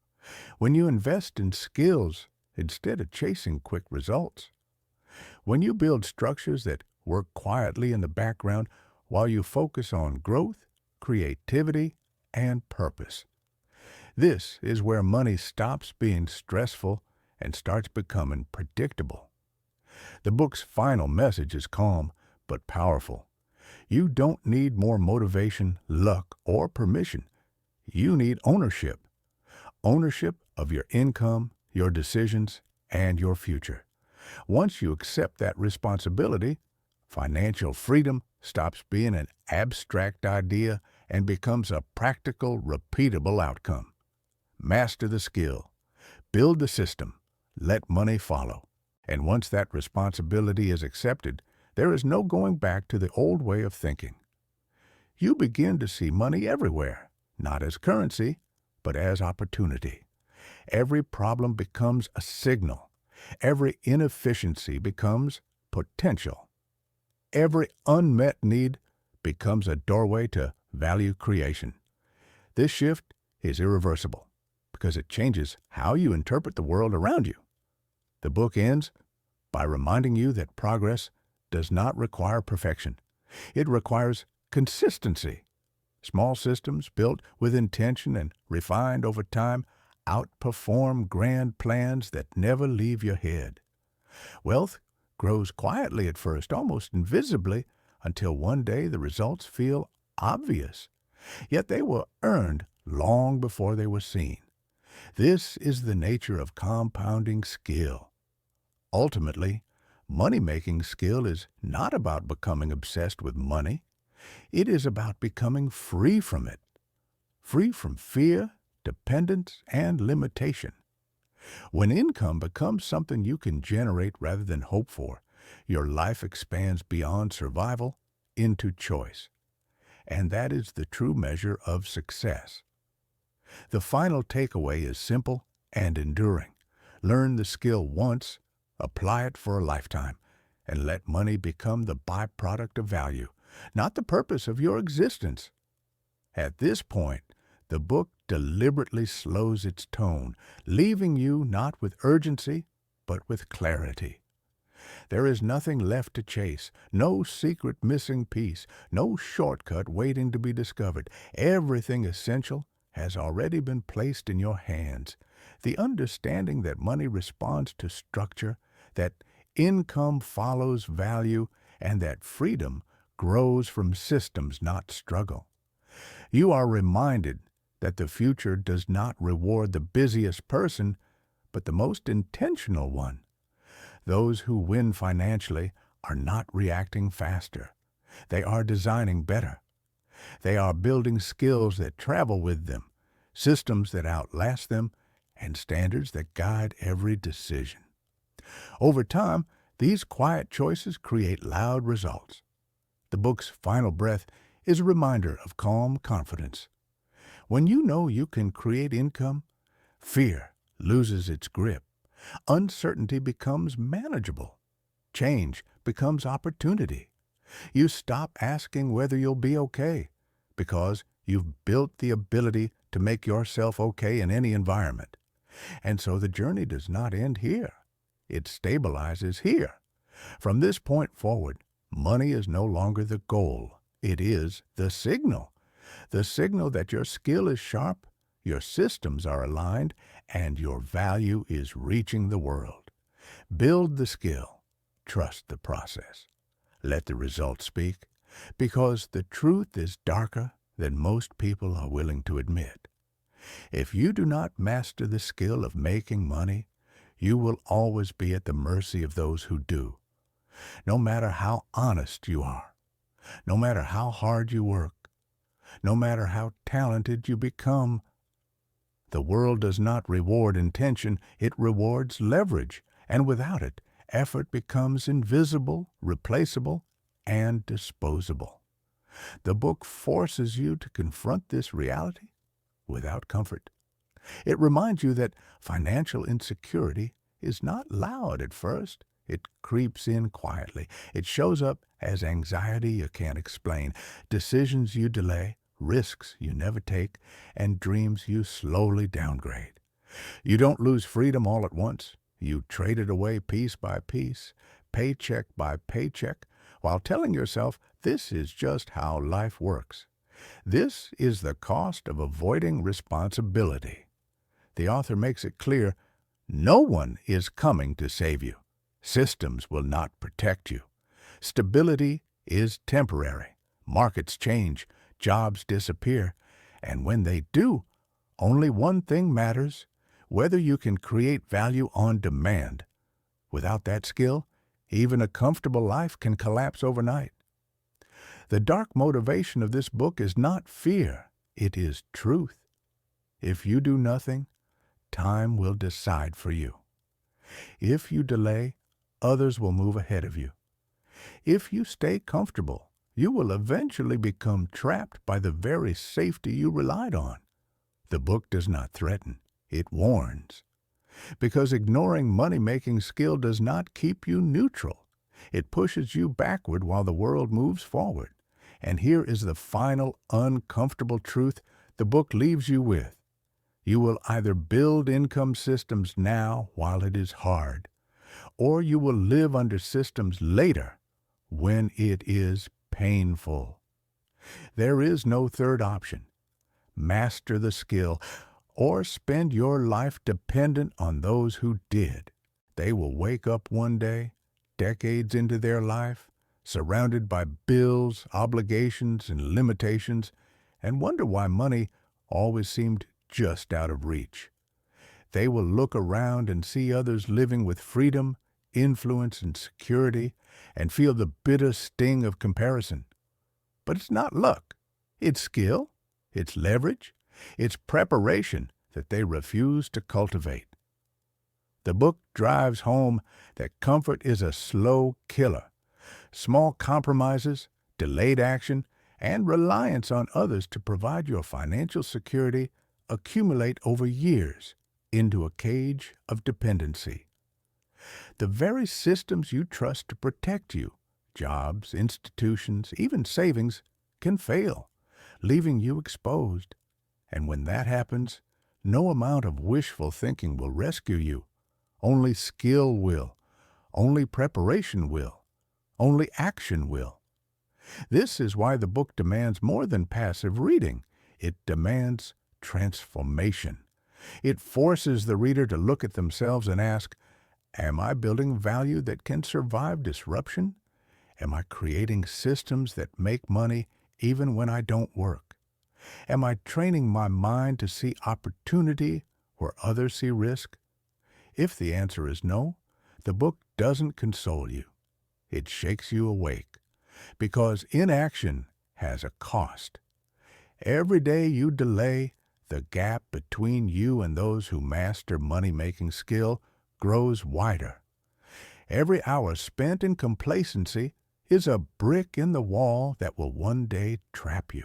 when you invest in skills instead of chasing quick results, when you build structures that work quietly in the background while you focus on growth, creativity, and purpose. This is where money stops being stressful and starts becoming predictable. The book's final message is calm but powerful. You don't need more motivation, luck, or permission. You need ownership. Ownership of your income, your decisions, and your future. Once you accept that responsibility, financial freedom stops being an abstract idea and becomes a practical, repeatable outcome. Master the skill. Build the system. Let money follow. And once that responsibility is accepted, there is no going back to the old way of thinking. You begin to see money everywhere, not as currency, but as opportunity. Every problem becomes a signal. Every inefficiency becomes potential. Every unmet need becomes a doorway to value creation. This shift is irreversible because it changes how you interpret the world around you. The book ends by reminding you that progress does not require perfection. It requires consistency. Small systems built with intention and refined over time outperform grand plans that never leave your head. Wealth grows quietly at first, almost invisibly, until one day the results feel obvious. Yet they were earned long before they were seen. This is the nature of compounding skill. Ultimately, money-making skill is not about becoming obsessed with money. It is about becoming free from it, free from fear, dependence, and limitation. When income becomes something you can generate rather than hope for, your life expands beyond survival into choice. And that is the true measure of success. The final takeaway is simple and enduring. Learn the skill once, apply it for a lifetime, and let money become the byproduct of value, not the purpose of your existence. At this point, the book deliberately slows its tone, leaving you not with urgency, but with clarity. There is nothing left to chase, no secret missing piece, no shortcut waiting to be discovered. Everything essential has already been placed in your hands. The understanding that money responds to structure, that income follows value, and that freedom grows from systems, not struggle. You are reminded that the future does not reward the busiest person, but the most intentional one. Those who win financially are not reacting faster. They are designing better. They are building skills that travel with them, systems that outlast them, and standards that guide every decision. Over time, these quiet choices create loud results. The book's final breath is a reminder of calm confidence. When you know you can create income, fear loses its grip. Uncertainty becomes manageable. Change becomes opportunity. You stop asking whether you'll be okay because you've built the ability to make yourself okay in any environment. And so the journey does not end here. It stabilizes here. From this point forward, money is no longer the goal. It is the signal. The signal that your skill is sharp, your systems are aligned, and your value is reaching the world. Build the skill. Trust the process. Let the results speak, because the truth is darker than most people are willing to admit. If you do not master the skill of making money, you will always be at the mercy of those who do. No matter how honest you are, no matter how hard you work, no matter how talented you become, the world does not reward intention, it rewards leverage, and without it, effort becomes invisible, replaceable, and disposable. The book forces you to confront this reality without comfort. It reminds you that financial insecurity is not loud at first. It creeps in quietly. It shows up as anxiety you can't explain, decisions you delay, risks you never take, and dreams you slowly downgrade. You don't lose freedom all at once. You trade it away piece by piece, paycheck by paycheck, while telling yourself this is just how life works. This is the cost of avoiding responsibility. The author makes it clear, no one is coming to save you. Systems will not protect you. Stability is temporary. Markets change, jobs disappear, and when they do, only one thing matters: whether you can create value on demand. Without that skill, even a comfortable life can collapse overnight. The dark motivation of this book is not fear, it is truth. If you do nothing, time will decide for you. If you delay, others will move ahead of you. If you stay comfortable, you will eventually become trapped by the very safety you relied on. The book does not threaten, it warns. Because ignoring money-making skill does not keep you neutral. It pushes you backward while the world moves forward. And here is the final uncomfortable truth the book leaves you with. You will either build income systems now while it is hard, or you will live under systems later when it is painful. There is no third option. Master the skill, or spend your life dependent on those who did. They will wake up one day, decades into their life, surrounded by bills, obligations, and limitations, and wonder why money always seemed just out of reach. They will look around and see others living with freedom, influence, and security, and feel the bitter sting of comparison. But it's not luck. It's skill. It's leverage. It's preparation that they refuse to cultivate. The book drives home that comfort is a slow killer. Small compromises, delayed action, and reliance on others to provide your financial security accumulate over years into a cage of dependency. The very systems you trust to protect you, jobs, institutions, even savings, can fail, leaving you exposed. And when that happens, no amount of wishful thinking will rescue you. Only skill will. Only preparation will. Only action will. This is why the book demands more than passive reading. It demands transformation. It forces the reader to look at themselves and ask, am I building value that can survive disruption? Am I creating systems that make money even when I don't work? Am I training my mind to see opportunity where others see risk? If the answer is no, the book doesn't console you. It shakes you awake, because inaction has a cost. Every day you delay, the gap between you and those who master money-making skill grows wider. Every hour spent in complacency is a brick in the wall that will one day trap you.